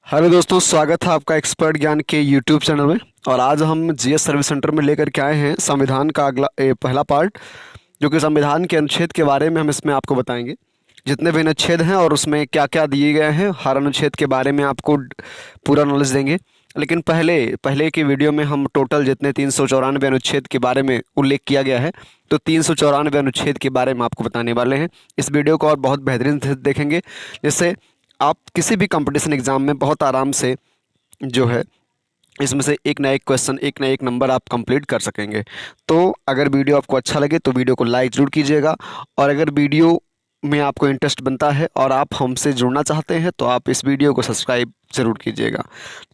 Hello दोस्तों, स्वागत है आपका एक्सपर्ट ज्ञान के यूट्यूब चैनल में। और आज हम जीएस सर्विस सेंटर में लेकर के आए हैं संविधान का पहला पार्ट, जो कि संविधान के अनुच्छेद के बारे में हम इसमें आपको बताएंगे। जितने भी अनुच्छेद हैं और उसमें क्या क्या दिए गए हैं, हर अनुच्छेद के बारे में आपको पूरा नॉलेज देंगे। लेकिन पहले पहले की वीडियो में हम टोटल जितने 394 अनुच्छेद के बारे में उल्लेख किया गया है, तो 394 अनुच्छेद के बारे में आपको बताने वाले हैं। इस वीडियो को और बहुत बेहतरीन से देखेंगे, जिससे आप किसी भी कंपटीशन एग्ज़ाम में बहुत आराम से जो है इसमें से एक ना एक क्वेश्चन, एक ना एक नंबर आप कंप्लीट कर सकेंगे। तो अगर वीडियो आपको अच्छा लगे तो वीडियो को लाइक ज़रूर कीजिएगा, और अगर वीडियो में आपको इंटरेस्ट बनता है और आप हमसे जुड़ना चाहते हैं तो आप इस वीडियो को सब्सक्राइब ज़रूर कीजिएगा।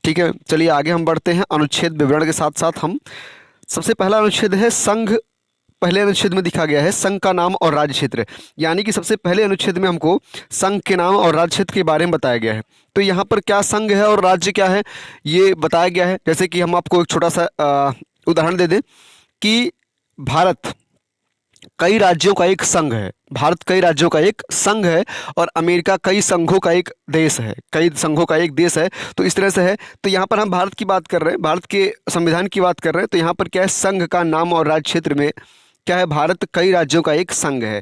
ठीक है, चलिए आगे हम बढ़ते हैं। अनुच्छेद विवरण के साथ साथ हम सबसे पहला अनुच्छेद है संघ। पहले अनुच्छेद में दिखा गया है संघ का नाम और राज्य क्षेत्र, यानी कि सबसे पहले अनुच्छेद में हमको संघ के नाम और राज्य क्षेत्र के बारे में बताया गया है। तो यहाँ पर क्या संघ है और राज्य क्या है ये बताया गया है। जैसे कि हम आपको एक छोटा सा उदाहरण दे दें कि भारत कई राज्यों का एक संघ है। भारत कई राज्यों का एक संघ है और अमेरिका कई संघों का एक देश है, कई संघों का एक देश है। तो इस तरह से है। तो यहाँ पर हम भारत की बात कर रहे हैं, भारत के संविधान की बात कर रहे हैं। तो यहाँ पर क्या है, संघ का नाम और राज्य क्षेत्र में क्या है, भारत कई राज्यों का एक संघ है।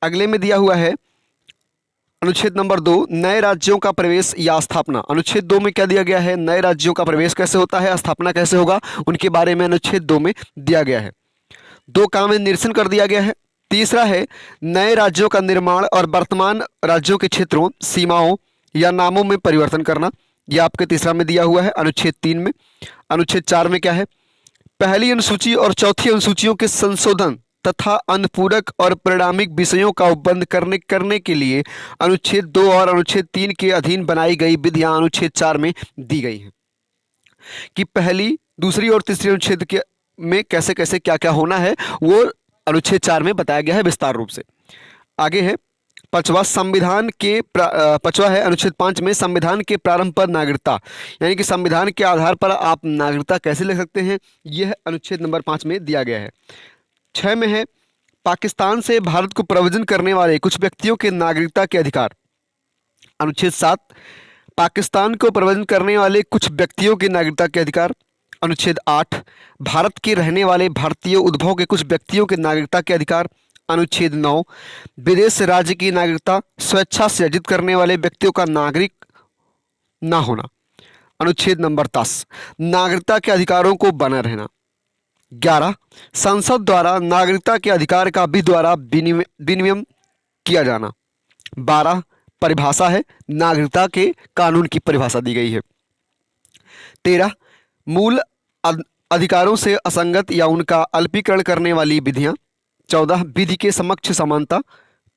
अगले में दिया हुआ है अनुच्छेद नंबर 2, नए राज्यों का प्रवेश या स्थापना। अनुच्छेद 2 में क्या दिया गया है, नए राज्यों का प्रवेश कैसे होता है, स्थापना कैसे होगा, उनके बारे में अनुच्छेद 2 में दिया गया है। 2 का में निरसन कर दिया गया है। तीसरा है नए राज्यों का निर्माण और वर्तमान राज्यों के क्षेत्रों, सीमाओं या नामों में परिवर्तन करना। यह आपके तीसरा में दिया हुआ है अनुच्छेद 3 में। अनुच्छेद 4 में क्या है, पहली अनुसूची और चौथी अनुसूचियों के संशोधन तथा अनुपूरक और परिणामिक विषयों का उपबंध करने के लिए अनुच्छेद 2 और अनुच्छेद 3 के अधीन बनाई गई विधियां अनुच्छेद 4 में दी गई हैं कि पहली, दूसरी और तीसरी अनुच्छेद के में कैसे कैसे क्या क्या होना है, वो अनुच्छेद 4 में बताया गया है विस्तार रूप से। आगे है पांचवा है अनुच्छेद 5 में संविधान के प्रारंभ पर नागरिकता, यानी कि संविधान के आधार पर आप नागरिकता कैसे ले सकते हैं, यह अनुच्छेद नंबर 5 में दिया गया है। 6 में है पाकिस्तान से भारत को प्रव्रजन करने वाले कुछ व्यक्तियों के नागरिकता के अधिकार। अनुच्छेद 7 पाकिस्तान को प्रव्रजन करने वाले कुछ व्यक्तियों के नागरिकता के अधिकार। अनुच्छेद 8 भारत के रहने वाले भारतीय उद्भव के कुछ व्यक्तियों के नागरिकता के अधिकार। अनुच्छेद 9 विदेश राज्य की नागरिकता स्वेच्छा से अर्जित करने वाले व्यक्तियों का नागरिक ना होना। अनुच्छेद नंबर 10 नागरिकता के अधिकारों को बना रहना। 11 संसद द्वारा नागरिकता के अधिकार का विधि द्वारा विनियमन किया जाना। 12 परिभाषा है, नागरिकता के कानून की परिभाषा दी गई है। 13 मूल अधिकारों से असंगत या उनका अल्पीकरण करने वाली विधियां। 14 विधि के समक्ष समानता।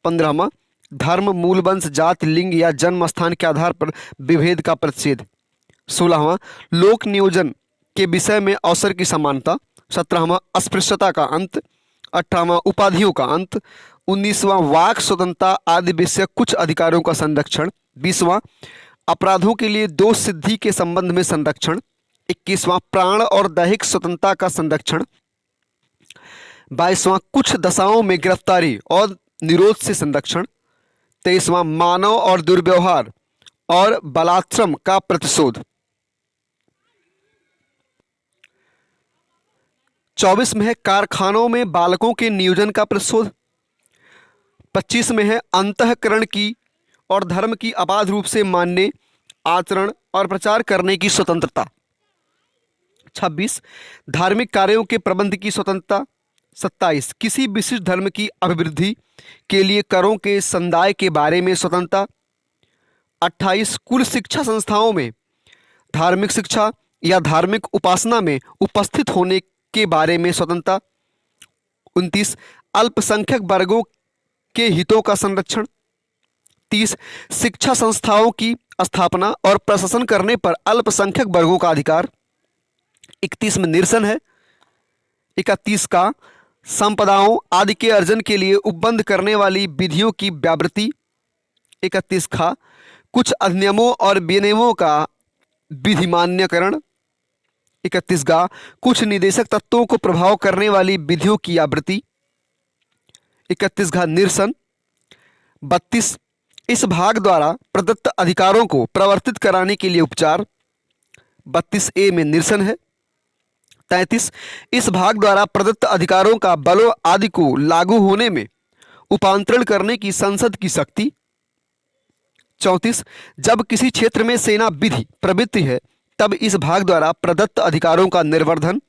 15वां धर्म, मूल वंश, जाति, लिंग या जन्म स्थान के आधार पर विभेद का प्रतिषेध। 16वां लोक नियोजन के विषय में अवसर की समानता। 17वां अस्पृश्यता का अंत। 18वां उपाधियों का अंत। 19वां वाक स्वतंत्रता आदि विषय कुछ अधिकारों का संरक्षण। 20वां अपराधों के लिए दोष सिद्धि के संबंध में संरक्षण। 21वां प्राण और दैहिक स्वतंत्रता का संरक्षण। 22वां कुछ दशाओं में गिरफ्तारी और निरोध से संरक्षण। 23वां मानव और दुर्व्यवहार और बलात्संग का प्रतिशोध। 24 में है कारखानों में बालकों के नियोजन का प्रतिशोध। 25 में है अंतःकरण की और धर्म की अबाध रूप से मानने, आचरण और प्रचार करने की स्वतंत्रता। 26 धार्मिक कार्यों के प्रबंध की स्वतंत्रता। 27 किसी विशिष्ट धर्म की अभिवृद्धि के लिए करों के संदाय के बारे में स्वतंत्रता। 28 कुल शिक्षा संस्थाओं में धार्मिक शिक्षा या धार्मिक उपासना में उपस्थित होने के बारे में स्वतंत्रता। 29 अल्पसंख्यक वर्गों के हितों का संरक्षण। 30 शिक्षा संस्थाओं की स्थापना और प्रशासन करने पर अल्पसंख्यक वर्गों का अधिकार। 31 में निरसन है। 31 का संपदाओं आदि के अर्जन के लिए उपबंध करने वाली विधियों की व्यावृत्ति। 31 का कुछ अधिनियमों और विनियमों का विधिमान्यकरण। 31 का कुछ निदेशक तत्वों को प्रभाव करने वाली विधियों की आवृत्ति। 31 का निरसन। 32 इस भाग द्वारा प्रदत्त अधिकारों को प्रवर्तित कराने के लिए उपचार। 32A में निरसन है। 33 इस भाग द्वारा प्रदत्त अधिकारों का बलों आदि को लागू होने में उपांतरण करने की संसद की शक्ति। 34 जब किसी क्षेत्र में सेना विधि प्रवृत्ति है तब इस भाग द्वारा प्रदत्त अधिकारों का निर्वर्धन।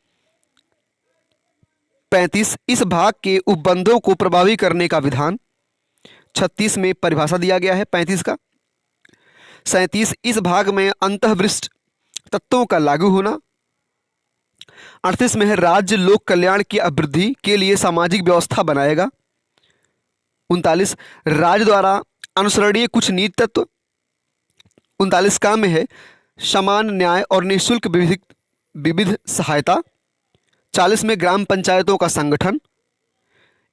35 इस भाग के उपबंधों को प्रभावी करने का विधान। 36 में परिभाषा दिया गया है 35 का। 37 इस भाग में अंतःवृष्ट तत्वों का लागू होना। 38 में है राज्य लोक कल्याण की अभिवृद्धि के लिए सामाजिक व्यवस्था बनाएगा। 39 राज्य द्वारा अनुसरणीय कुछ नीति तत्व। 39 का में है समान न्याय और निःशुल्क विविध सहायता। 40 में ग्राम पंचायतों का संगठन।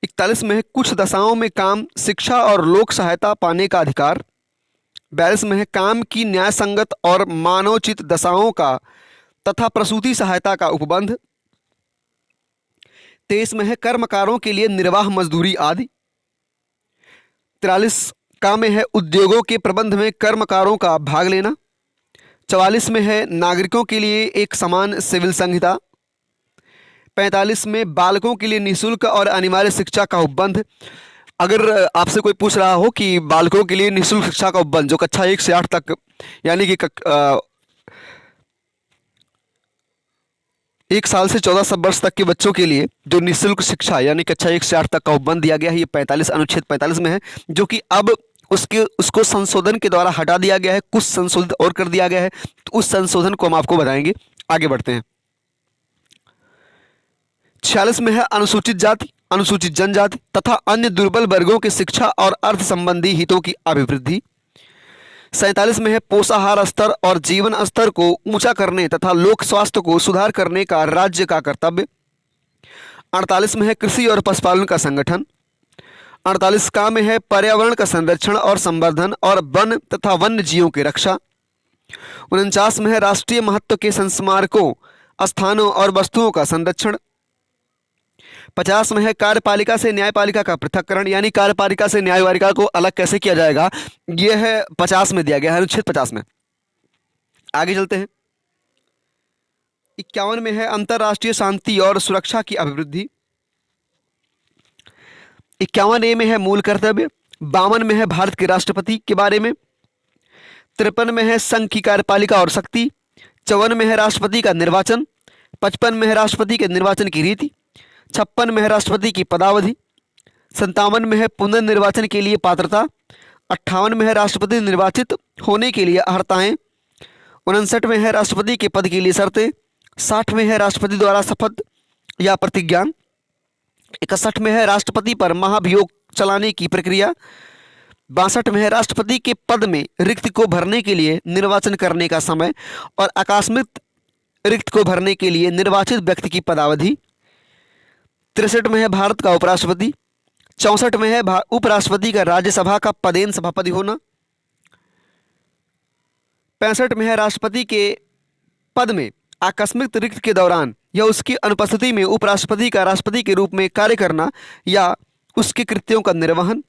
41 में है कुछ दशाओं में काम शिक्षा और लोक सहायता पाने का अधिकार। 42 में है काम की न्याय संगत और मानवोचित दशाओं का तथा प्रसूति सहायता का उपबंध। 23 में है कर्मकारों के लिए निर्वाह मजदूरी आदि। 43 का में है उद्योगों के प्रबंध में कर्मकारों का भाग लेना। 44 में है नागरिकों के लिए एक समान सिविल संहिता। 45 में बालकों के लिए निःशुल्क और अनिवार्य शिक्षा का उपबंध। अगर आपसे कोई पूछ रहा हो कि बालकों के लिए निःशुल्क शिक्षा का उपबंध जो कक्षा 1 से 8 तक यानी कि 1 साल से 14 वर्ष तक के बच्चों के लिए जो निःशुल्क शिक्षा यानी कक्षा 1 से 8 तक का उपबंध दिया गया है, ये 45 अनुच्छेद 45 में है, जो कि अब उसको संशोधन के द्वारा हटा दिया गया है, कुछ संशोधित और कर दिया गया है। तो उस संशोधन को हम आपको बताएंगे। आगे बढ़ते हैं। 46 में है अनुसूचित जाति, अनुसूचित जनजाति तथा अन्य दुर्बल वर्गों के शिक्षा और अर्थ संबंधी हितों की अभिवृद्धि। 47 में है पोषाहार स्तर और जीवन स्तर को ऊंचा करने तथा लोक स्वास्थ्य को सुधार करने का राज्य का कर्तव्य। 48 में है कृषि और पशुपालन का संगठन। 48 का में है पर्यावरण का संरक्षण और संवर्धन और वन तथा वन्य जीवों की रक्षा। 49 में है राष्ट्रीय महत्व के संस्मारकों, स्थानों और वस्तुओं का संरक्षण। 50 में है कार्यपालिका से न्यायपालिका का पृथक्करण, यानी कार्यपालिका से न्यायपालिका को अलग कैसे किया जाएगा, यह है 50 में दिया गया है, अनुच्छेद 50 में। आगे चलते हैं। 51 में है अंतर्राष्ट्रीय शांति और सुरक्षा की अभिवृद्धि। 51A में है मूल कर्तव्य। 52 में है भारत के राष्ट्रपति के बारे में। 53 में है संघ की कार्यपालिका और शक्ति। 54 में है राष्ट्रपति का निर्वाचन। 55 में है राष्ट्रपति के निर्वाचन की रीति। 56 में है राष्ट्रपति की पदावधि। 57 में है पुनर्निर्वाचन के लिए पात्रता। 58 में है राष्ट्रपति निर्वाचित होने के लिए अर्हताएं। 59 में है राष्ट्रपति के पद के लिए शर्तें। 60 में है राष्ट्रपति द्वारा शपथ या प्रतिज्ञान। 61 में है राष्ट्रपति पर महाभियोग चलाने की प्रक्रिया। 62 में है राष्ट्रपति के पद में रिक्त को भरने के लिए निर्वाचन करने का समय और आकस्मिक रिक्त को भरने के लिए निर्वाचित व्यक्ति की पदावधि। 63 में है भारत का उपराष्ट्रपति। 64 में है उपराष्ट्रपति का राज्यसभा का पदेन सभापति होना। 65 में है राष्ट्रपति के पद में आकस्मिक रिक्त के दौरान या उसकी अनुपस्थिति में उपराष्ट्रपति का राष्ट्रपति के रूप में कार्य करना या उसके कृत्यों का निर्वहन।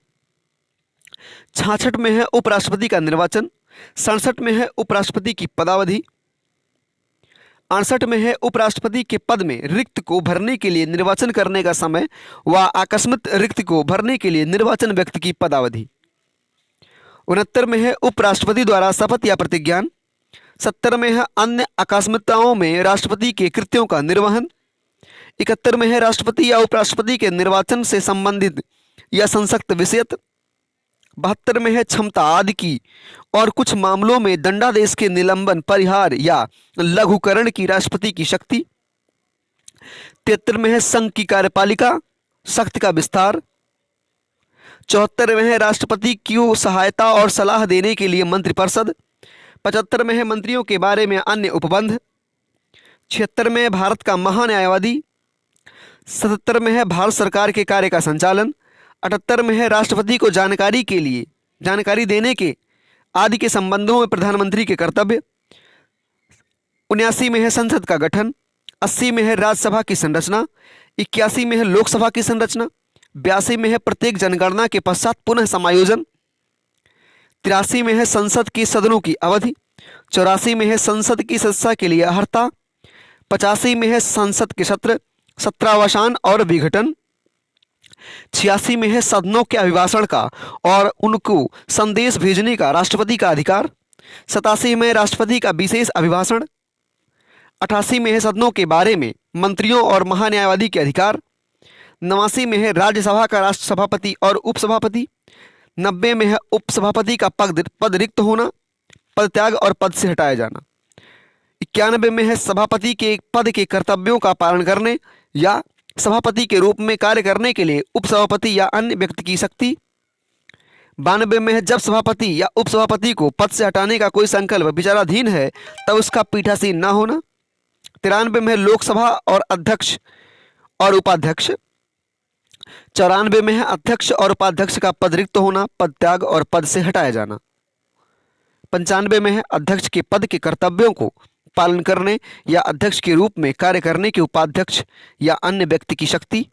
66 में है उपराष्ट्रपति का निर्वाचन। 67 में है उपराष्ट्रपति की पदावधि। 68 में है उपराष्ट्रपति के पद में रिक्त को भरने के लिए निर्वाचन करने का समय व आकस्मिक रिक्त को भरने के लिए निर्वाचन व्यक्ति की पदावधि। 69 में है उपराष्ट्रपति द्वारा शपथ या प्रतिज्ञान। 70 में है अन्य आकस्मिकताओं में राष्ट्रपति के कृत्यों का निर्वहन। 71 में है राष्ट्रपति या उपराष्ट्रपति के निर्वाचन से संबंधित या संसक्त विषयत। 72 में है क्षमता आदि की और कुछ मामलों में दंडादेश के निलंबन, परिहार या लघुकरण की राष्ट्रपति की शक्ति। 73 में है संघ की कार्यपालिका शक्ति का विस्तार। 74 में है राष्ट्रपति की सहायता और सलाह देने के लिए मंत्रिपरिषद। 75 में है मंत्रियों के बारे में अन्य उपबंध। 76 में है भारत का महान्यायवादी। 77 में है भारत सरकार के कार्य का संचालन। 78 में है राष्ट्रपति को जानकारी देने के आदि के संबंधों में प्रधानमंत्री के कर्तव्य। 79 में है संसद का गठन। 80 में है राज्यसभा की संरचना। 81 में है लोकसभा की संरचना। 82 में है प्रत्येक जनगणना के पश्चात पुनः समायोजन। 83 में है संसद के सदनों की अवधि। 84 में है संसद की सदस्यता के लिए अर्हता। 85 में है संसद के सत्र, सत्रावसान और विघटन। 86 में है सदनों के अभिभाषण का और उनको संदेश भेजने का राष्ट्रपति का अधिकार। 87 में राष्ट्रपति का विशेष अभिभाषण। 88 में है सदनों के बारे में मंत्रियों और महान्यायवादी के अधिकार। 89 में है राज्यसभा का राष्ट्र सभापति और उपसभापति। 90 में है उपसभापति का पद रिक्त होना, पद त्याग और पद से हटाया जाना। 91 में है सभापति के पद के कर्तव्यों का पालन करने या सभापति के रूप में कार्य करने के लिए उपसभापति या अन्य व्यक्ति की शक्ति। 92 में है जब सभापति या उपसभापति को पद से हटाने का कोई संकल्प विचाराधीन है तब उसका पीठासीन न होना। 93 में है लोकसभा और अध्यक्ष और उपाध्यक्ष। 94 में है अध्यक्ष और उपाध्यक्ष का पद रिक्त होना, पद त्याग और पद से हटाया जाना। 95 में है अध्यक्ष के पद के कर्तव्यों को पालन करने या अध्यक्ष के रूप में कार्य करने के उपाध्यक्ष या अन्य व्यक्ति की शक्ति।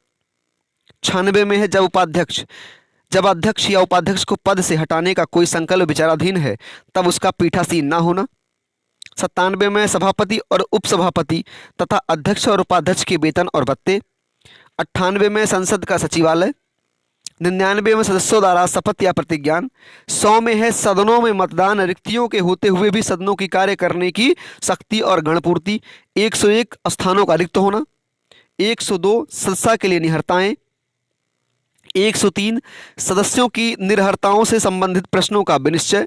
96 में है जब अध्यक्ष या उपाध्यक्ष को पद से हटाने का कोई संकल्प विचाराधीन है तब उसका पीठासीन न होना। 97 में सभापति और उपसभापति तथा अध्यक्ष और उपाध्यक्ष के वेतन और भत्ते। 98 में संसद का सचिवालय। 99 में सदस्यों द्वारा शपथ या प्रतिज्ञान। 100 में है सदनों में मतदान रिक्तियों के होते हुए भी सदनों की कार्य करने की शक्ति और गणपूर्ति। 101 स्थानों का रिक्त होना। 102 सदस्यता के लिए निहर्ताएं। 103 सदस्यों की निर्हरताओं से संबंधित प्रश्नों का विनिश्चय।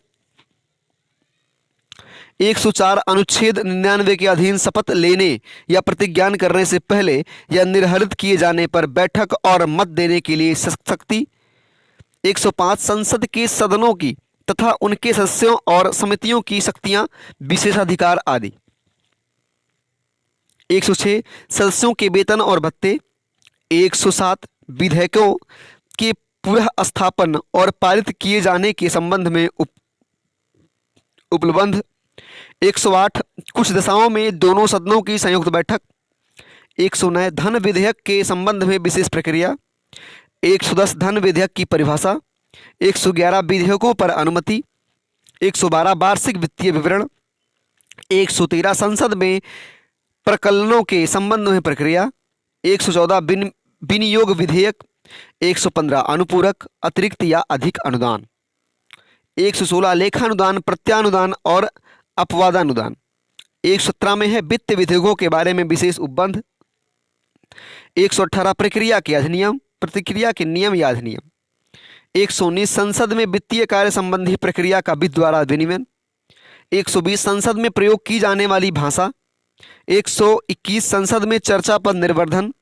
104 अनुच्छेद 99 के अधीन शपथ लेने या प्रतिज्ञान करने से पहले या निर्धारित किए जाने पर बैठक और मत देने के लिए शक्ति। 105 संसद के सदनों की तथा उनके सदस्यों और समितियों की शक्तियां, विशेषाधिकार आदि। 106 सदस्यों के वेतन और भत्ते। 107 विधेयकों के पुनः स्थापन और पारित किए जाने के संबंध में उपलब्ध। 108 कुछ दशाओं में दोनों सदनों की संयुक्त बैठक। 109 धन विधेयक के संबंध में विशेष प्रक्रिया। 110 धन विधेयक की परिभाषा। 111 विधेयकों पर अनुमति। 112 वार्षिक वित्तीय विवरण। 113 संसद में प्रकलनों के संबंध में प्रक्रिया। 114 विनियोग विधेयक। 115 अनुपूरक, अतिरिक्त या अधिक अनुदान। 116 लेखानुदान, प्रत्यानुदान और अपवादानुदान। 117 में है वित्त विधेयकों के बारे में विशेष उपबंध। 118 प्रतिक्रिया के नियम या अधिनियम। 119 संसद में वित्तीय कार्य संबंधी प्रक्रिया का विधि द्वारा विनियमन। 120 संसद में प्रयोग की जाने वाली भाषा। 121 संसद में चर्चा पर निर्वर्धन।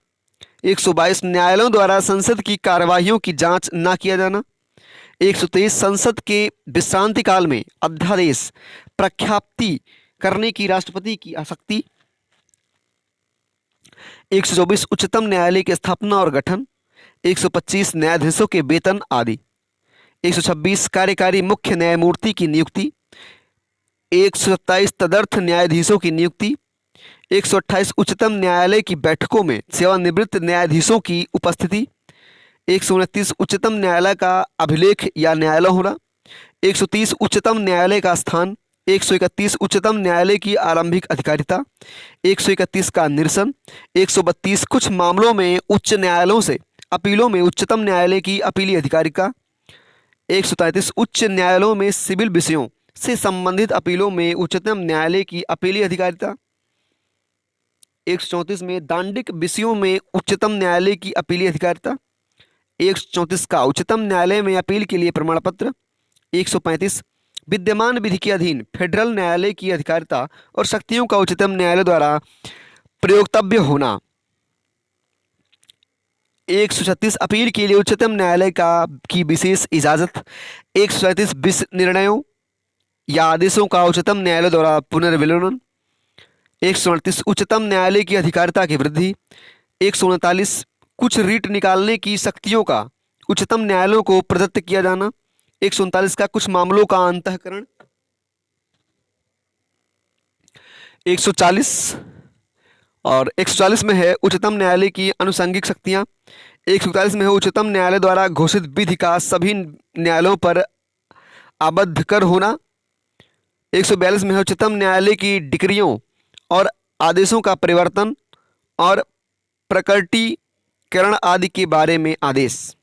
122 न्यायालयों द्वारा संसद की कार्यवाहियों की जांच न किया जाना। 123 संसद के विश्रांति काल में अध्यादेश प्रख्याप्ति करने की राष्ट्रपति की आशक्ति। 124 उच्चतम न्यायालय की स्थापना और गठन। 125 न्यायाधीशों के वेतन आदि। 126 कार्यकारी मुख्य न्यायमूर्ति की नियुक्ति। 127 तदर्थ न्यायाधीशों की नियुक्ति। 128 उच्चतम न्यायालय की बैठकों में सेवानिवृत्त न्यायाधीशों की उपस्थिति। 129 उच्चतम न्यायालय का अभिलेख या न्यायालय होना। 130 उच्चतम न्यायालय का स्थान। 131 उच्चतम न्यायालय की आरंभिक अधिकारिता। 131 का निरसन। 132 कुछ मामलों में उच्च न्यायालयों से अपीलों में उच्चतम न्यायालय की अपीली अधिकारिता। 133 उच्च न्यायालयों में सिविल विषयों से संबंधित अपीलों में उच्चतम न्यायालय की अपीली अधिकारिता। 134 में दांडिक विषयों में उच्चतम न्यायालय की अपीली अधिकारिता। 134 का उच्चतम न्यायालय में अपील के लिए प्रमाण पत्र। 135 विद्यमान विधि के अधीन फेडरल न्यायालय की अधिकारिता और शक्तियों का उच्चतम न्यायालय द्वारा प्रयोक्तव्य होना। 136 अपील के लिए उच्चतम न्यायालय की विशेष इजाजत। 137 निर्णयों या आदेशों का उच्चतम न्यायालय द्वारा पुनर्विलोकन। 138 उच्चतम न्यायालय की अधिकारिता की वृद्धि। 139 कुछ रीट निकालने की शक्तियों का उच्चतम न्यायालयों को प्रदत्त किया जाना। 139 का कुछ मामलों का अंतःकरण। 140 और 140 में है उच्चतम न्यायालय की अनुषंगिक शक्तियां। 141 में है उच्चतम न्यायालय द्वारा घोषित विधि का सभी न्यायालयों पर आबद्ध कर होना। 142 में है उच्चतम न्यायालय की डिक्रियों और आदेशों का परिवर्तन और प्रकटीकरण आदि के बारे में आदेश।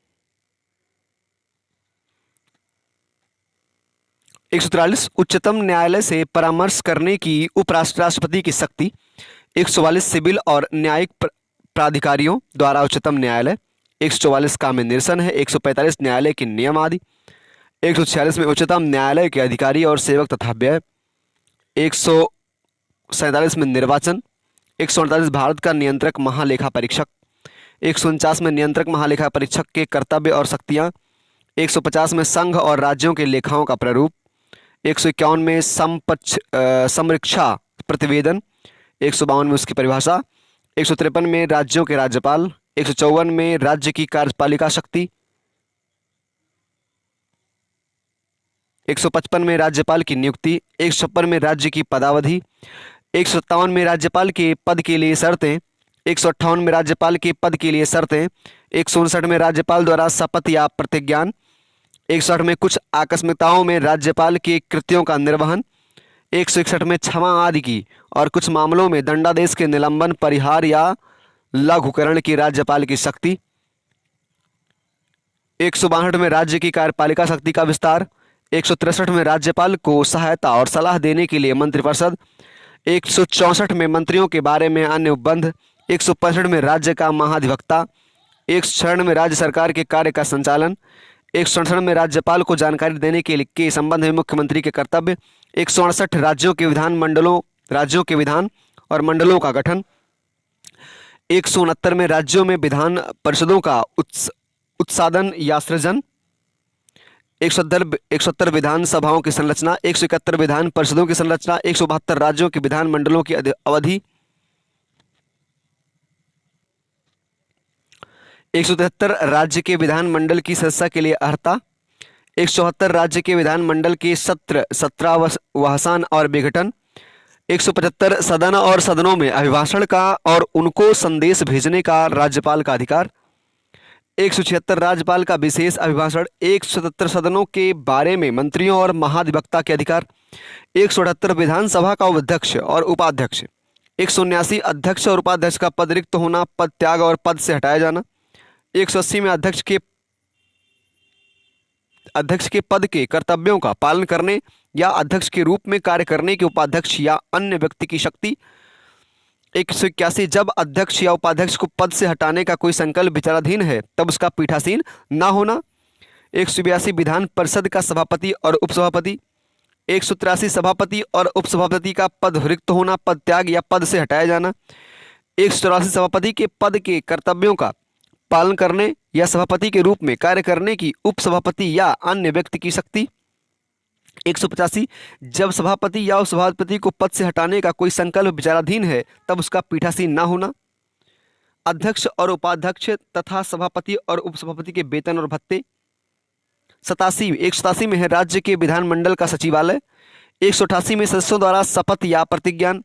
143 उच्चतम न्यायालय से परामर्श करने की उपराष्ट्रपति की शक्ति। 144 सिविल और न्यायिक प्राधिकारियों द्वारा उच्चतम न्यायालय। 144 काम में निरसन है। 145 न्यायालय के नियम आदि। 146 में उच्चतम न्यायालय के अधिकारी और सेवक तथा व्यय। 147 में निर्वाचन। 148 भारत का नियंत्रक महालेखा परीक्षक। 149 में नियंत्रक महालेखा परीक्षक के कर्तव्य और शक्तियाँ। 150 में संघ और राज्यों के लेखाओं का प्रारूप। 151 में समरीक्षा प्रतिवेदन। 152 में उसकी परिभाषा। 153 में राज्यों के राज्यपाल। 154 में राज्य की कार्यपालिका शक्ति। 155 में राज्यपाल की नियुक्ति। 156 में राज्य की पदावधि। 157 में राज्यपाल के पद के लिए शर्तें। 158 में राज्यपाल के पद के लिए शर्तें। 159 में राज्यपाल द्वारा शपथ या प्रतिज्ञान। 160 में कुछ आकस्मिकताओं में राज्यपाल के कृत्यों का निर्वहन। 161 में क्षमा आदि की और कुछ मामलों में दंडादेश के निलंबन, परिहार या लघुकरण की राज्यपाल की शक्ति। 162 में राज्य की कार्यपालिका शक्ति का विस्तार। 163 में राज्यपाल को सहायता और सलाह देने के लिए मंत्रिपरिषद। 164 में मंत्रियों के बारे में अन्य उपबंध। 165 में राज्य का महाधिवक्ता। 166 में राज्य सरकार के कार्य का संचालन। 167 में राज्यपाल को जानकारी देने के संबंध में मुख्यमंत्री के कर्तव्य। 168 राज्यों के विधान और मंडलों का गठन। 169 में राज्यों में विधान परिषदों का उत्सादन या सृजन। 170 विधानसभाओं की संरचना। 171 विधान परिषदों की संरचना। 172 राज्यों के विधान मंडलों की अवधि। 173 राज्य के विधान मंडल की सदस्यता के लिए अर्हता। 174 राज्य के विधान मंडल के सत्रावसान और विघटन। 175 सदन और सदनों में अभिभाषण का और उनको संदेश भेजने का राज्यपाल का अधिकार। 176 राज्यपाल का विशेष अभिभाषण। 177 सदनों के बारे में मंत्रियों और महाधिवक्ता के अधिकार। 178 विधानसभा का अध्यक्ष और उपाध्यक्ष। 179 अध्यक्ष और उपाध्यक्ष का पद रिक्त होना, पद त्याग और पद से हटाया जाना। 180 में अध्यक्ष के पद के कर्तव्यों का पालन करने या अध्यक्ष के रूप में कार्य करने के उपाध्यक्ष या अन्य व्यक्ति की शक्ति। 181 जब अध्यक्ष या उपाध्यक्ष को पद से हटाने का कोई संकल्प विचाराधीन है तब उसका पीठासीन न होना। 182 विधान परिषद का सभापति और उपसभापति। 183 सभापति और उपसभापति का पद रिक्त होना, पद त्याग या पद से हटाया जाना। 184 सभापति के पद के कर्तव्यों का पालन करने या सभापति के रूप में कार्य करने की उपसभापति या अन्य व्यक्ति की शक्ति। 185 जब सभापति या उपसभापति को पद से हटाने का कोई संकल्प विचाराधीन है तब उसका पीठासीन न होना। अध्यक्ष और उपाध्यक्ष तथा सभापति और उपसभापति के वेतन और भत्ते। 187 में है राज्य के विधानमंडल का सचिवालय। 188 में सदस्यों द्वारा शपथ या प्रतिज्ञान।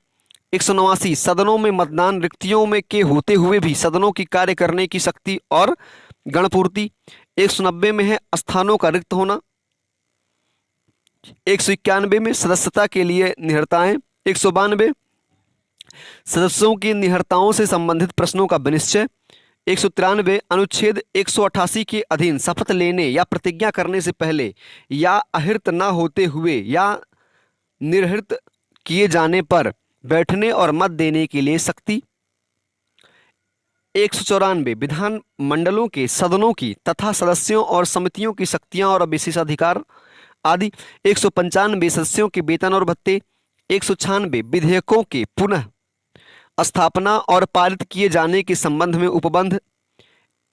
189 सदनों में मतदान रिक्तियों में के होते हुए भी सदनों की कार्य करने की शक्ति और गणपूर्ति। 190 में है स्थानों का रिक्त होना। 191 में सदस्यता के लिए निहरताएं। 192 सदस्यों की निहरताओं से संबंधित प्रश्नों का विनिश्चय। 193 अनुच्छेद 188 के अधीन शपथ लेने या प्रतिज्ञा करने से पहले या अहिर्त न होते हुए या निर्हित किए जाने पर बैठने और मत देने के लिए शक्ति। 194 विधान मंडलों के सदनों की तथा सदस्यों और समितियों की शक्तियां और विशेषाधिकार आदि। 195 सदस्यों के वेतन और भत्ते। 196 विधेयकों के पुनः स्थापना और पारित किए जाने के संबंध में उपबंध।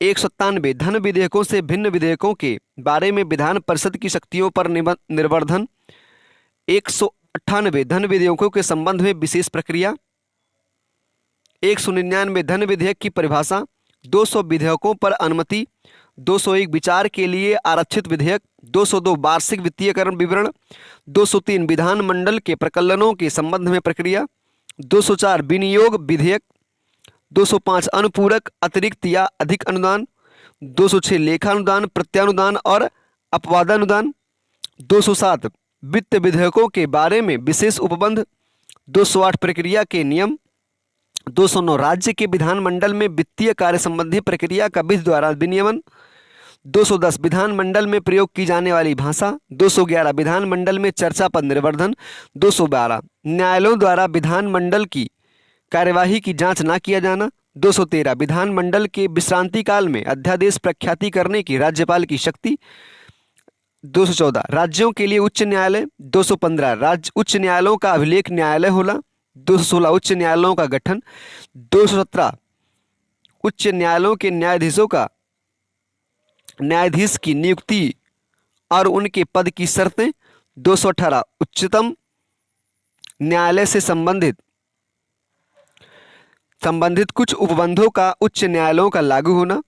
197 धन विधेयकों से भिन्न विधेयकों के बारे में विधान परिषद की शक्तियों पर निर्वर्धन। 198 धन विधेयकों के संबंध में विशेष प्रक्रिया। 199 धन विधेयक की परिभाषा। 200 विधेयकों पर अनुमति। 201 विचार के लिए आरक्षित विधेयक। 202 वार्षिक वित्तीयकरण विवरण। 203 विधानमंडल के प्रकलनों के संबंध में प्रक्रिया। 204 विनियोग विधेयक। 205 अनुपूरक अतिरिक्त या अधिक अनुदान। 206 लेखानुदान, प्रत्यानुदान और अपवादानुदान। 207 वित्त विधेयकों के बारे में विशेष उपबंध। 208 प्रक्रिया के नियम। 209 राज्य के विधानमंडल में वित्तीय कार्य संबंधी प्रक्रिया का विधि द्वारा विनियमन। 210 विधानमंडल में प्रयोग की जाने वाली भाषा। 211 विधानमंडल में चर्चा पर निर्वर्धन। 212 न्यायालयों द्वारा विधानमंडल की कार्यवाही की जांच न किया जाना। 213 विधानमंडल के विश्रांति काल में अध्यादेश प्रख्याति करने की राज्यपाल की शक्ति। 214 राज्यों के लिए उच्च न्यायालय। 215 राज्य उच्च न्यायालयों का अभिलेख न्यायालय होना। 216 उच्च न्यायालयों का गठन। 217 उच्च न्यायालयों के न्यायाधीश की नियुक्ति और उनके पद की शर्तें। 218 उच्चतम न्यायालय से संबंधित कुछ उपबंधों का उच्च न्यायालयों का लागू होना।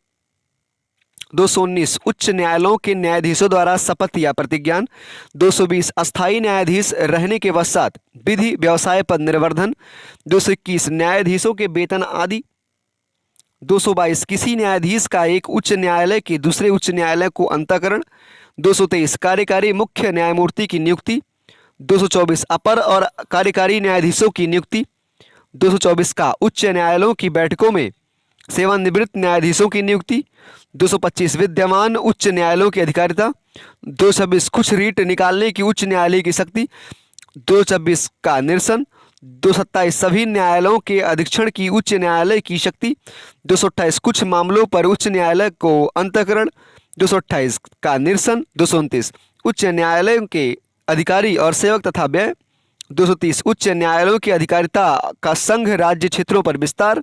219 उच्च न्यायालयों के न्यायाधीशों द्वारा शपथ या प्रतिज्ञान। 220 अस्थायी न्यायाधीश रहने के पश्चात विधि व्यवसाय पर निर्वर्धन। 221 न्यायाधीशों के वेतन आदि। 222 किसी न्यायाधीश का एक उच्च न्यायालय के दूसरे उच्च न्यायालय को अंतःकरण। 223 कार्यकारी मुख्य न्यायमूर्ति की नियुक्ति। 224 अपर और कार्यकारी न्यायाधीशों की नियुक्ति। 224 का उच्च न्यायालयों की बैठकों में सेवानिवृत्त न्यायाधीशों की नियुक्ति। 225 विद्यमान उच्च न्यायालयों की अधिकारिता। 226 कुछ रीट निकालने की उच्च न्यायालय की शक्ति। 226 का निरसन। 227 सभी न्यायालयों के अधीक्षण की उच्च न्यायालय की शक्ति। 228 कुछ मामलों पर उच्च न्यायालय को अंतःकरण। 228 का निरसन। 229 उच्च न्यायालयों के अधिकारी और सेवक तथा व्यय। 230 उच्च न्यायालयों की अधिकारिता का संघ राज्य क्षेत्रों पर विस्तार।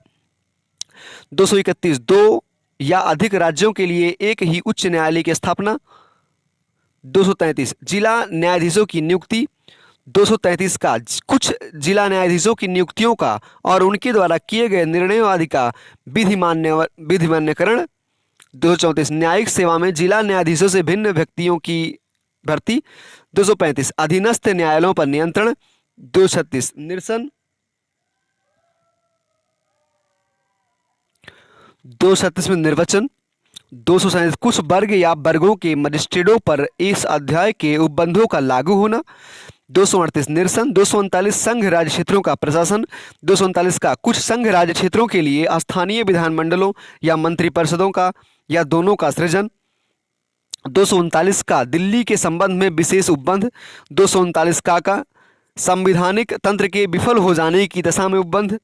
231 दो या अधिक राज्यों के लिए एक ही उच्च न्यायालय की स्थापना। 233 जिला न्यायाधीशों की नियुक्ति। 233 का कुछ जिला न्यायाधीशों की नियुक्तियों का और उनके द्वारा किए गए निर्णयों आदि का विधिमान्यकरण। 234 न्यायिक सेवा में जिला न्यायाधीशों से भिन्न व्यक्तियों की भर्ती। 235 अधीनस्थ न्यायालयों पर नियंत्रण। 236 निरसन। 237 में निर्वचन। 237 कुछ वर्ग या वर्गों के मजिस्ट्रेटों पर इस अध्याय के उपबंधों का लागू होना। 238 निरसन। 239 संघ राज्य क्षेत्रों का प्रशासन। 239 का कुछ संघ राज्य क्षेत्रों के लिए स्थानीय विधानमंडलों या मंत्रिपरिषदों का या दोनों का सृजन। 239 का दिल्ली के संबंध में विशेष उपबंध। 239 का संवैधानिक तंत्र के विफल हो जाने की दशा में उपबंध।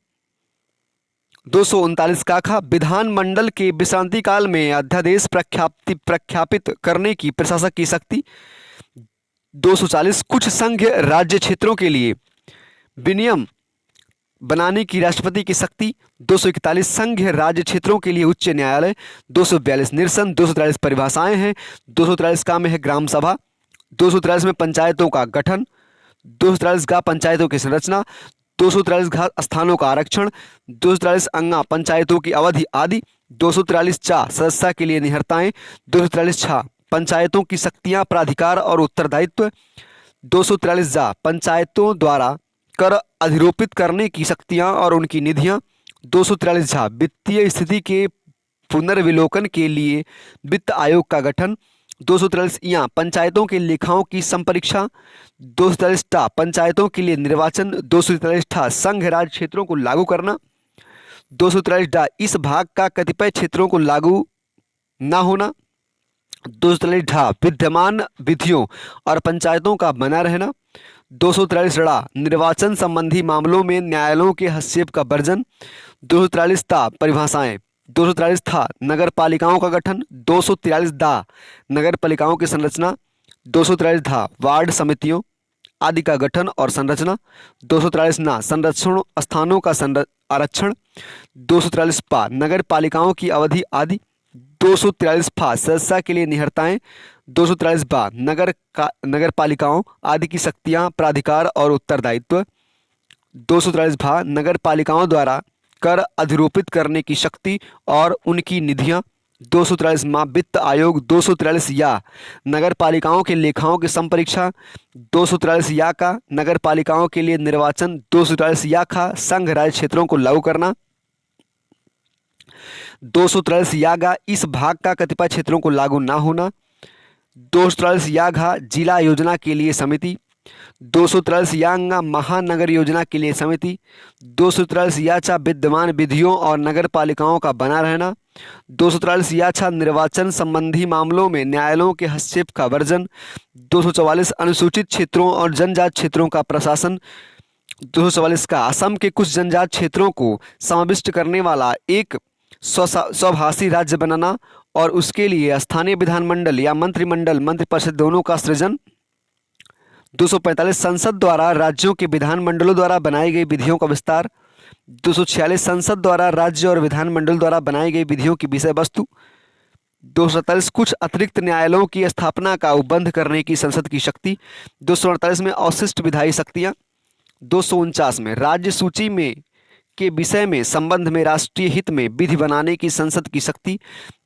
239 का विधानमंडल के विश्रांति काल में अध्यादेश प्रख्यापित करने की प्रशासक की शक्ति। 240 कुछ संघ राज्य क्षेत्रों के लिए विनियम बनाने की राष्ट्रपति की शक्ति। 241 संघ राज्य क्षेत्रों के लिए उच्च न्यायालय। 242 निरसन। 243 परिभाषाएं हैं। 243 का में है ग्राम सभा। 243 में पंचायतों का गठन। 243 का पंचायतों की संरचना। 243 घा स्थानों का आरक्षण। 243 अंगा पंचायतों की अवधि आदि। 243 चा सदस्यता के लिए निहरताएं। 243 छा पंचायतों की शक्तियां प्राधिकार और उत्तरदायित्व। 243 जा पंचायतों द्वारा कर अधिरोपित करने की शक्तियां और उनकी निधियां। 243 झा वित्तीय स्थिति के पुनर्विलोकन के लिए वित्त आयोग का गठन। 243 यहाँ पंचायतों के लेखाओं की संपरीक्षा। 243 टा पंचायतों के लिए निर्वाचन। 243 ठा संघ राज्य क्षेत्रों को लागू करना। 243 डा इस भाग का कतिपय क्षेत्रों को लागू न होना। 243 ढा विद्यमान विधियों और पंचायतों का बना रहना। 243 ड़ा निर्वाचन संबंधी मामलों में न्यायालयों के हस्तक्षेप का वर्जन। 243 ता परिभाषाएं। 243 था नगर पालिकाओं का गठन। 243 दा नगर पालिकाओं की संरचना। 243 था वार्ड समितियों आदि का गठन और संरचना। 243 ना संरक्षण स्थानों का आरक्षण। 243 पा नगर पालिकाओं की अवधि आदि। 243 फा सदस्यता के लिए निहरताएं। 243 बा नगर पालिकाओं आदि की शक्तियां प्राधिकार और उत्तरदायित्व। 243 भा नगर पालिकाओं द्वारा कर अधिरोपित करने की शक्ति और उनकी निधियां। 243 माह वित्त आयोग। 243 या नगर पालिकाओं के लेखाओं की संपरीक्षा। 243 या का नगर पालिकाओं के लिए निर्वाचन। 243 या खा संघ राज्य क्षेत्रों को लागू करना। 243 या गा इस भाग का कतिपय क्षेत्रों को लागू ना होना। 243 याघा जिला योजना के लिए समिति, 243 यांगा महानगर योजना के लिए समिति, 243 याचा विद्यमान विधियों और नगर पालिकाओं का बना रहना, 243 याचा निर्वाचन संबंधी मामलों में न्यायालयों के हस्तक्षेप का वर्जन, 244 अनुसूचित क्षेत्रों और जनजात क्षेत्रों का प्रशासन, 244 का असम के कुछ जनजात क्षेत्रों को समाविष्ट करने वाला एक स्वभाषी राज्य बनाना और उसके लिए स्थानीय विधानमंडल या मंत्रिमंडल मंत्रिपरिषद दोनों का सृजन, 245 संसद द्वारा राज्यों के विधानमंडलों द्वारा बनाई गई विधियों का विस्तार, 246 संसद द्वारा राज्य और विधानमंडल द्वारा बनाई गई विधियों की विषय वस्तु, 247 कुछ अतिरिक्त न्यायालयों की स्थापना का उपबंध करने की संसद की शक्ति, 248 में अवशिष्ट विधायी शक्तियाँ, 249 में राज्य सूची में के विषय में संबंध में राष्ट्रीय हित में विधि बनाने की संसद की शक्ति,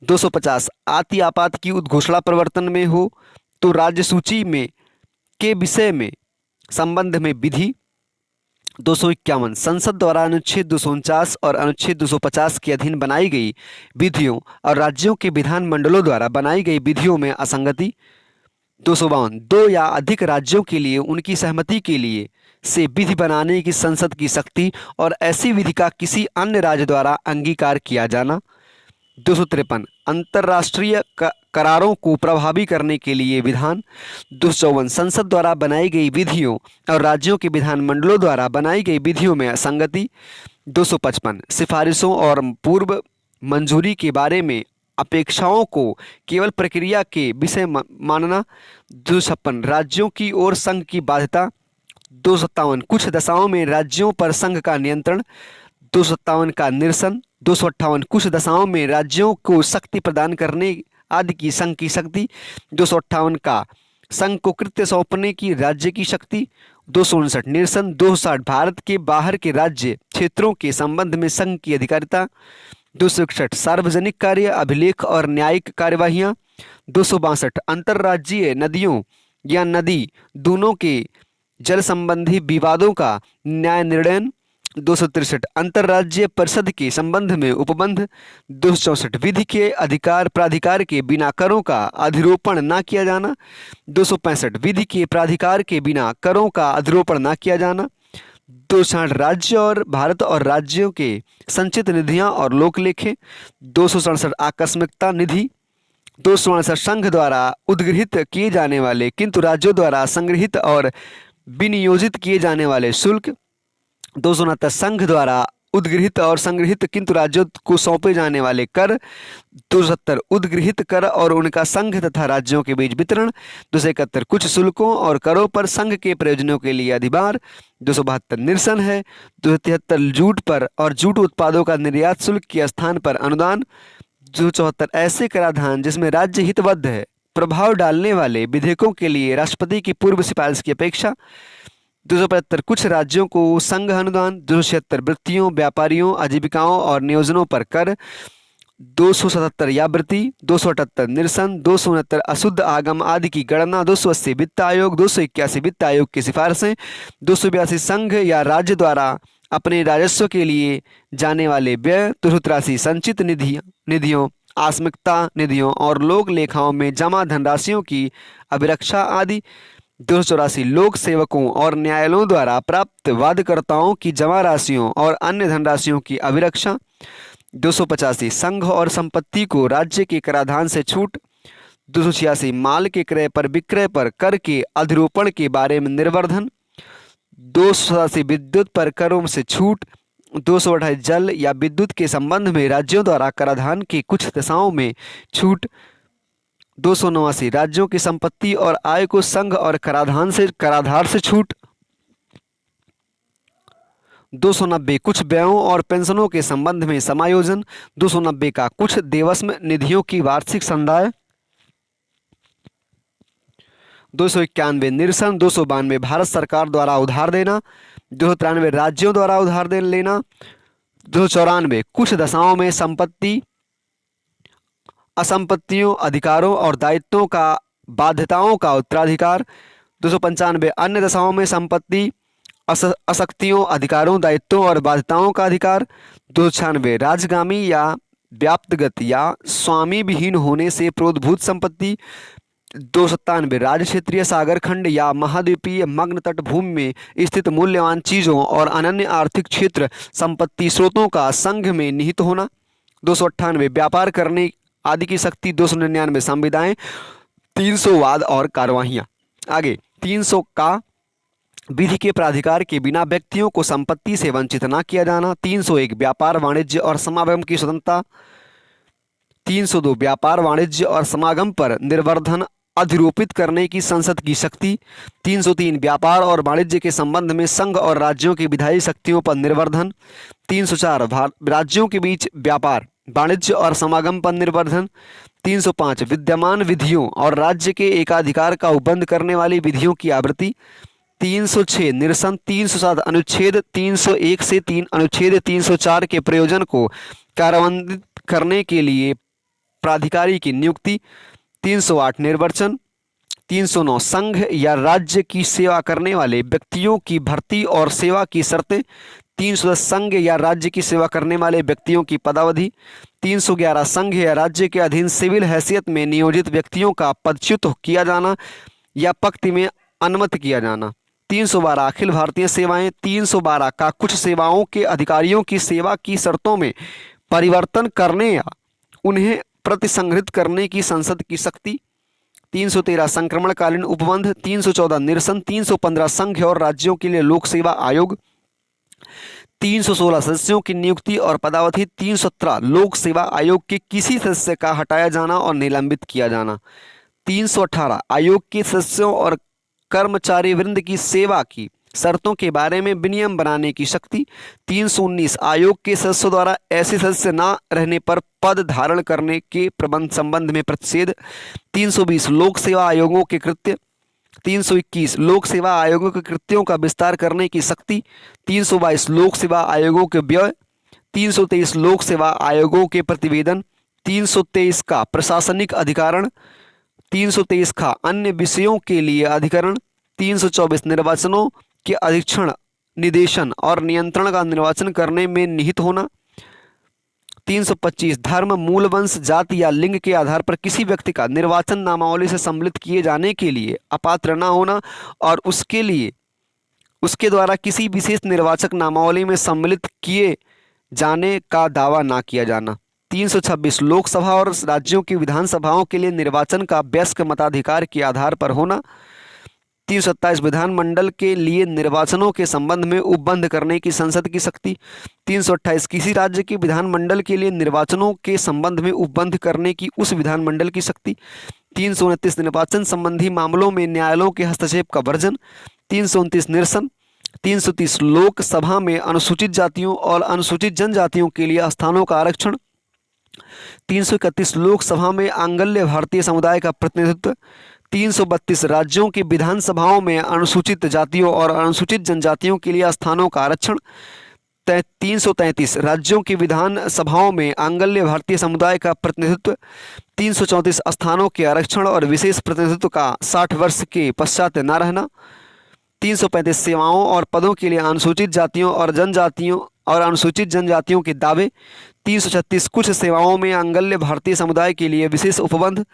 250 आति आपात की उद्घोषणा प्रवर्तन में हो तो राज्य सूची में के विषय में संबंध में विधि, 251 संसद द्वारा अनुच्छेद 249 और अनुच्छेद 250 के अधीन बनाई गई विधियों और राज्यों के विधानमंडलों द्वारा बनाई गई विधियों में असंगति, 252 दो या अधिक राज्यों के लिए उनकी सहमति के लिए से विधि बनाने की संसद की शक्ति और ऐसी विधि का किसी अन्य राज्य द्वारा अंगीकार किया जाना, 253 अंतर्राष्ट्रीय करारों को प्रभावी करने के लिए विधान, 254 संसद द्वारा बनाई गई विधियों और राज्यों के विधानमंडलों द्वारा बनाई गई विधियों में असंगति, 255 सिफारिशों और पूर्व मंजूरी के बारे में अपेक्षाओं को केवल प्रक्रिया के विषय मानना, 256 राज्यों की ओर संघ की बाध्यता, 257 कुछ दशाओं में राज्यों पर संघ का नियंत्रण, 257 का निरसन, 258 कुछ दशाओं में राज्यों को शक्ति प्रदान करने आदि की संघ की शक्ति, 258 का संघ को कृत्य सौंपने की राज्य की शक्ति, 259 निरसन, 260 भारत के बाहर के राज्य क्षेत्रों के संबंध में संघ की अधिकारिता, 261 सार्वजनिक कार्य अभिलेख और न्यायिक कार्यवाहियाँ, 262 अंतर्राज्यीय नदियों या नदी दोनों के जल संबंधी विवादों का न्याय निर्णय, 263 अंतर्राज्यीय परिषद के संबंध में उपबंध, 264 विधि के अधिकार प्राधिकार के बिना करों का अधिरोपण न किया जाना, 265 विधि के प्राधिकार के बिना करों का अधिरोपण न किया जाना, 266 राज्य और भारत और राज्यों के संचित निधियां और लोकलेखे, 267 आकस्मिकता निधि, 268 संघ द्वारा उद्गृहित किए जाने वाले किंतु राज्यों द्वारा संग्रहित और विनियोजित किए जाने वाले शुल्क, 269 संघ द्वारा उद्गृहित और संग्रहित किंतु राज्यों को सौंपे जाने वाले कर, 270 उद्गृहित कर और उनका संघ तथा राज्यों के बीच वितरण, 271 कुछ शुल्कों और करों पर संघ के प्रयोजनों के लिए अधिभार, 272 निरसन है, 273 जूट पर और जूट उत्पादों का निर्यात शुल्क के स्थान पर अनुदान, 274 ऐसे कराधान जिसमें राज्य हितबद्ध है प्रभाव डालने वाले विधेयकों के लिए राष्ट्रपति की पूर्व सिफारिश की अपेक्षा, 275 कुछ राज्यों को संघ अनुदान, 276 वृत्तियों व्यापारियों आजीविकाओं और नियोजनों पर कर, 277 या वृत्ति, 278 निरसन, 269 अशुद्ध आगम आदि की गणना, 280 वित्त आयोग, 281 वित्त आयोग की सिफारिशें, 282 संघ या राज्य द्वारा अपने राजस्व के लिए जाने वाले व्यय, 283 संचित निधियों आस्मिकता निधियों और लोक लेखाओं में जमा धनराशियों की अभिरक्षा आदि, 284 लोक सेवकों और न्यायालयों द्वारा प्राप्त वादकर्ताओं की जमा राशियों और अन्य धनराशियों की अभिरक्षा, 285 संघ और संपत्ति को राज्य के कराधान से छूट, 286 माल के क्रय पर विक्रय पर कर के अधिरोपण के बारे में निर्वर्धन, 287 विद्युत पर करों से छूट, 228 जल या विद्युत के संबंध में राज्यों द्वारा कराधान की कुछ दशाओं में छूट, 289 राज्यों की संपत्ति और आय को संघ और कराधार से छूट, 290 कुछ व्ययों और पेंशनों के संबंध में समायोजन, 290 का कुछ देवस्व निधियों की वार्षिक संदाय, 291 निरसन, 292 भारत सरकार द्वारा उधार देना, 293 राज्यों द्वारा उधार दे लेना, 294 कुछ दशाओं में संपत्ति असंपत्तियों अधिकारों और दायित्वों का बाध्यताओं का उत्तराधिकार, 295 अन्य दशाओं में संपत्ति अशक्तियों अधिकारों दायित्वों और बाध्यताओं का अधिकार, 296 राजगामी या व्याप्तगत या स्वामी विहीन होने से प्रोद्भूत संपत्ति, 297 राज्य क्षेत्रीय सागर खंड या महाद्वीपीय मग्न तट भूमि में स्थित मूल्यवान चीजों और अनन्य आर्थिक क्षेत्र संपत्ति स्रोतों का संघ में निहित होना। 298 व्यापार करने आदि की शक्ति। 299 संविदाएं। 300 वाद और कार्यवाहियां। आगे 300 का विधि के प्राधिकार के बिना व्यक्तियों को संपत्ति से वंचित न किया जाना। 301 व्यापार वाणिज्य और समागम की स्वतंत्रता। 302 व्यापार वाणिज्य और समागम पर निर्वर्धन अधिरोपित करने की संसद की शक्ति। 303 व्यापार और वाणिज्य के संबंध में संघ और राज्यों की विधायी शक्तियों पर निर्वर्धन। 304 राज्यों के बीच व्यापार वाणिज्य और समागम पर निर्वर्धन। 305 विद्यमान विधियों और राज्य के एकाधिकार का उपबंध करने वाली विधियों की आवृत्ति। 306 निरसन। 307 अनुच्छेद 301 से अनुच्छेद 304 के प्रयोजन को कार्यान्वित करने के लिए प्राधिकारी की नियुक्ति। 308 निर्वाचन। 309 संघ या राज्य की सेवा करने वाले व्यक्तियों की भर्ती और सेवा की शर्तें। 310 संघ या राज्य की सेवा करने वाले व्यक्तियों की पदावधि। 311 संघ या राज्य के अधीन सिविल हैसियत में नियोजित व्यक्तियों का पदच्युत किया जाना या पक्ति में अनुमति किया जाना। 312 अखिल भारतीय सेवाएं। 312 का कुछ सेवाओं के अधिकारियों की सेवा की शर्तों में परिवर्तन करने या उन्हें प्रतिसंहृत करने की संसद की शक्ति। 313 संक्रमणकालीन उपबंध। 314 निरसन। 315 संघ और राज्यों के लिए लोक सेवा आयोग। 316 सदस्यों की नियुक्ति और पदावधि। 317 लोक सेवा आयोग के किसी सदस्य का हटाया जाना और निलंबित किया जाना। 318 आयोग के सदस्यों और कर्मचारी वृंद की सेवा की शर्तों के बारे में विनियम बनाने की शक्ति। 319 आयोग के सदस्यों द्वारा ऐसे सदस्य न रहने पर पद धारण करने के प्रबंध संबंध में प्रतिषेध। 320 लोक सेवा आयोगों के कृत्य। 321 लोक सेवा आयोगों के कृत्यों का विस्तार करने की शक्ति। 322 लोक सेवा आयोगों के व्यय। 323 लोक सेवा आयोगों के प्रतिवेदन। 323 का प्रशासनिक अधिकारण। 323 का अन्य विषयों के लिए अधिकरण। 324 निर्वाचनों के अधीक्षण निदेशन और नियंत्रण का निर्वाचन करने में निहित होना। 325 धर्म मूल वंश जाति या लिंग के आधार पर किसी व्यक्ति का निर्वाचन नामावली से सम्मिलित किए जाने के लिए अपात्र न होना और उसके द्वारा किसी विशेष निर्वाचक नामावली में सम्मिलित किए जाने का दावा न किया जाना। 326 लोकसभा और राज्यों की विधानसभाओं के लिए निर्वाचन का वयस्क मताधिकार के आधार पर होना। 327 विधानमंडल के लिए निर्वाचनों के संबंध में उपबंध करने की संसद की शक्ति। 328 किसी राज्य के विधानमंडल के लिए निर्वाचनों के संबंध में उपबंध करने की उस विधानमंडल की शक्ति। 329 निर्वाचन संबंधी मामलों में न्यायालयों के हस्तक्षेप का वर्जन। 329 निरसन। 330 लोकसभा में अनुसूचित जातियों और अनुसूचित जनजातियों के लिए स्थानों का आरक्षण। 331 लोकसभा में आंगल्य भारतीय समुदाय का प्रतिनिधित्व। 332 राज्यों की विधानसभाओं में अनुसूचित जातियों और अनुसूचित जनजातियों के लिए स्थानों का आरक्षण। 333 राज्यों की विधानसभाओं में आंगल्य भारतीय समुदाय का प्रतिनिधित्व। 334 स्थानों के आरक्षण और विशेष प्रतिनिधित्व का 60 वर्ष के पश्चात न रहना। 335 सेवाओं और पदों के लिए अनुसूचित जातियों और जनजातियों और अनुसूचित जनजातियों के दावे। 336 कुछ सेवाओं में आंगल्य भारतीय समुदाय के लिए विशेष उपबंध।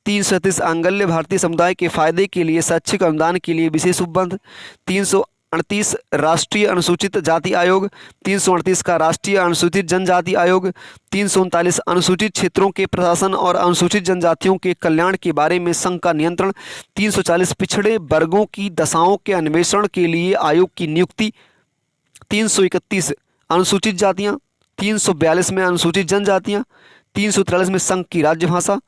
337 आंगल्य भारतीय समुदाय के फायदे के लिए शैक्षिक अनुदान के लिए विशेष उपबंध। 338 राष्ट्रीय अनुसूचित जाति आयोग। 338 का राष्ट्रीय अनुसूचित जनजाति आयोग। 339 अनुसूचित क्षेत्रों के प्रशासन और अनुसूचित जनजातियों के कल्याण के बारे में संघ का नियंत्रण। 340 पिछड़े वर्गों की दशाओं के अन्वेषण के लिए आयोग की नियुक्ति। 331 अनुसूचित जातियाँ। 342 में अनुसूचित जनजातियाँ। 343 में संघ की राजभाषा।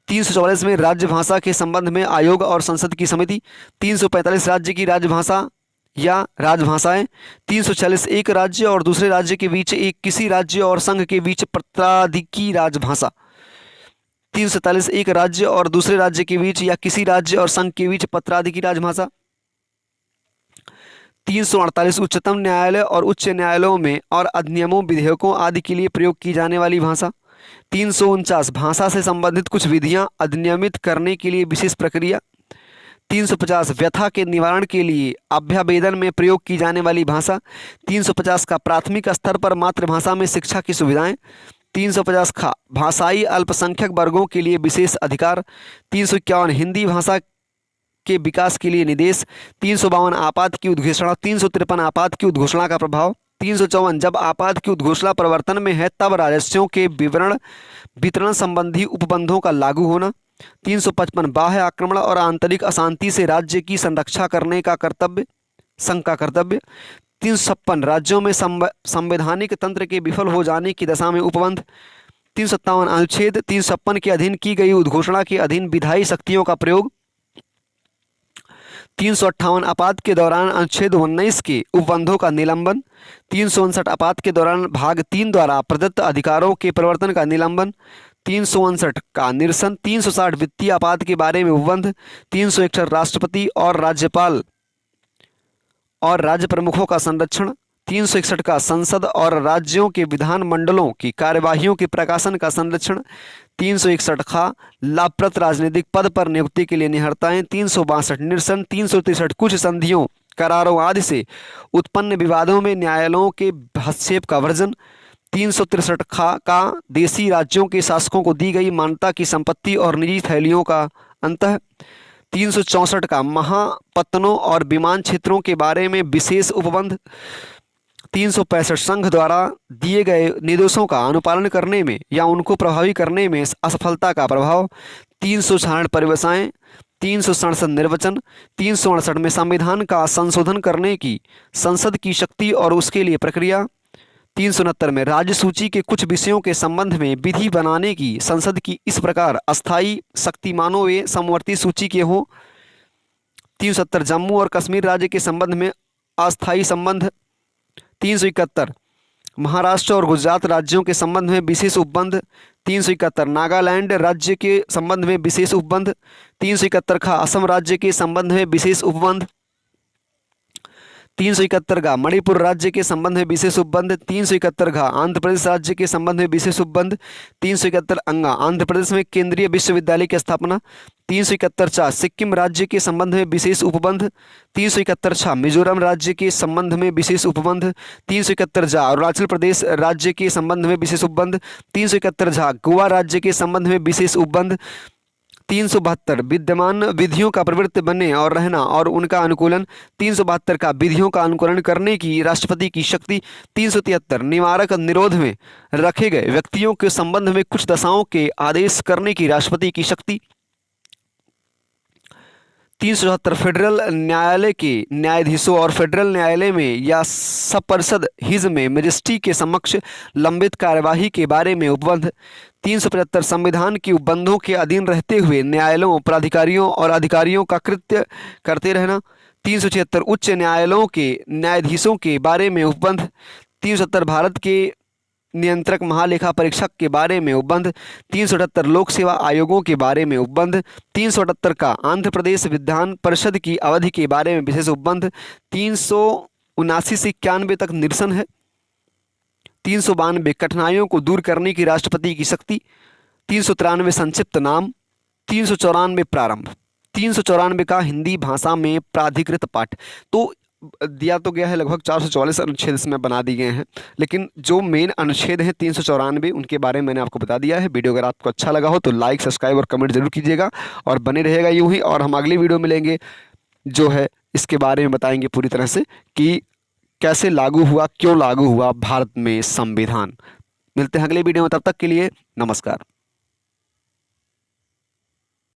344 में राजभाषा के संबंध में आयोग और संसद की समिति। 345 राज्य की राजभाषा या राजभाषाएं। 346 एक राज्य और दूसरे राज्य के बीच किसी राज्य और संघ के बीच पत्राधिकी राजभाषा। 347 एक राज्य और दूसरे राज्य के बीच या किसी राज्य और संघ के बीच पत्राधिकी राजभाषा। 348 उच्चतम न्यायालय और उच्च न्यायालयों में और अधिनियमों विधेयकों आदि के लिए प्रयोग की जाने वाली भाषा। 349 भाषा से संबंधित कुछ विधियां अधिनियमित करने के लिए विशेष प्रक्रिया। 350 व्यथा के निवारण के लिए अभ्यावेदन में प्रयोग की जाने वाली भाषा। 350 का प्राथमिक स्तर पर मातृभाषा में शिक्षा की सुविधाएं। 350 खा भाषाई अल्पसंख्यक वर्गों के लिए विशेष अधिकार। 351 हिंदी भाषा के विकास के लिए निर्देश। 352 आपात की उद्घोषणा। 353 आपात की उद्घोषणा का प्रभाव। 354 जब आपात की उद्घोषणा प्रवर्तन में है तब राजस्वों के वितरण संबंधी उपबंधों का लागू होना। 355 बाह्य आक्रमण और आंतरिक अशांति से राज्य की संरक्षा करने का कर्तव्य, संघ का कर्तव्य। 356 राज्यों में संवैधानिक तंत्र के विफल हो जाने की दशा में उपबंध। 357 अनुच्छेद 356 के अधीन की गई उद्घोषणा के अधीन विधायी शक्तियों का प्रयोग। 358 आपात के दौरान अनुच्छेद 19 के उपबंधों का निलंबन। 359 आपात के दौरान भाग 3 द्वारा प्रदत्त अधिकारों के प्रवर्तन का निलंबन। 359 का निरसन। 360 वित्तीय आपात के बारे में उपबंध। 361 राष्ट्रपति और राज्यपाल और राज्य प्रमुखों का संरक्षण। 361 का संसद और राज्यों के विधान मंडलों की कार्यवाहियों के प्रकाशन का संरक्षण। 361 खा लाभप्रद राजनीतिक पद पर नियुक्ति के लिए निहर्ताएं। 362 निरसन। 363 कुछ संधियों, करारों आदि से उत्पन्न विवादों में न्यायालयों के हस्तक्षेप का वर्जन। 363 खा का देशी राज्यों के शासकों को दी गई मान्यता की संपत्ति और निजी थैलियों का अंतः। 364 का महापत्तनों और विमान क्षेत्रों के बारे में विशेष उपबंध। 365 संघ द्वारा दिए गए निर्देशों का अनुपालन करने में या उनको प्रभावी करने में असफलता का प्रभाव। 366 परिभाषाएं। 367 निर्वचन। 368 में संविधान का संशोधन करने की संसद की शक्ति और उसके लिए प्रक्रिया। 369 में राज्य सूची के कुछ विषयों के संबंध में विधि बनाने की संसद की इस प्रकार अस्थायी शक्ति मानो वे समवर्ती सूची के हों। 370 जम्मू और कश्मीर राज्य के संबंध में अस्थायी संबंध। 371 महाराष्ट्र और गुजरात राज्यों के संबंध में विशेष उपबंध। 371 नागालैंड राज्य के संबंध में विशेष उपबंध। 371 खा असम राज्य के संबंध में विशेष उपबंध। 371 का मणिपुर राज्य के संबंध में विशेष उपबंध। 371 का आंध्र प्रदेश राज्य के संबंध में विशेष उपबंध। 371 अंगा आंध्र प्रदेश में केंद्रीय विश्वविद्यालय की स्थापना। 371 चा सिक्किम राज्य के संबंध में विशेष उपबंध। 371 छा मिजोरम राज्य के संबंध में विशेष उपबंध। 371 झा अरुणाचल प्रदेश राज्य के संबंध में विशेष उपबंध। 371 झा गोवा राज्य के संबंध में विशेष उपबंध। 372 विद्यमान विधियों का प्रवृत्त बने और रहना और उनका अनुकूलन। 372 का विधियों का अनुकरण करने की राष्ट्रपति की शक्ति। 373 निवारक निरोध में रखे गए व्यक्तियों के संबंध में कुछ दशाओं के आदेश करने की राष्ट्रपति की शक्ति। 374 फेडरल न्यायालय के न्यायाधीशों और फेडरल न्यायालय में या सपरिषद हिज में मजिस्ट्री के समक्ष लंबित कार्यवाही के बारे में उपबंध। 375 संविधान के उपबंधों के अधीन रहते हुए न्यायालयों, प्राधिकारियों और अधिकारियों का कृत्य करते रहना। 376 उच्च न्यायालयों के न्यायाधीशों के बारे में उपबंध। 370 भारत के नियंत्रक महालेखा परीक्षक के बारे में उपबंध। 378 लोक सेवा आयोगों के बारे में उपबंध। 378 का आंध्र प्रदेश विधान परिषद की अवधि के बारे में विशेष उपबंध। 379 से 91 तक निरसन है। 392 कठिनाइयों को दूर करने की राष्ट्रपति की शक्ति। 393 संक्षिप्त नाम। 394 प्रारंभ। 394 का हिंदी भाषा में प्राधिकृत पाठ। तो दिया तो गया है, लगभग 444 अनुच्छेद इसमें बना दिए गए हैं, लेकिन जो मेन अनुच्छेद हैं 394 उनके बारे में मैंने आपको बता दिया है। वीडियो अगर आपको अच्छा लगा हो तो लाइक, सब्सक्राइब और कमेंट जरूर कीजिएगा और बने रहेगा यूं ही। और हम अगली वीडियो में लेंगे जो है इसके बारे में बताएंगे पूरी तरह से कि कैसे लागू हुआ, क्यों लागू हुआ भारत में संविधान। मिलते हैं अगले वीडियो में, तब तक के लिए नमस्कार।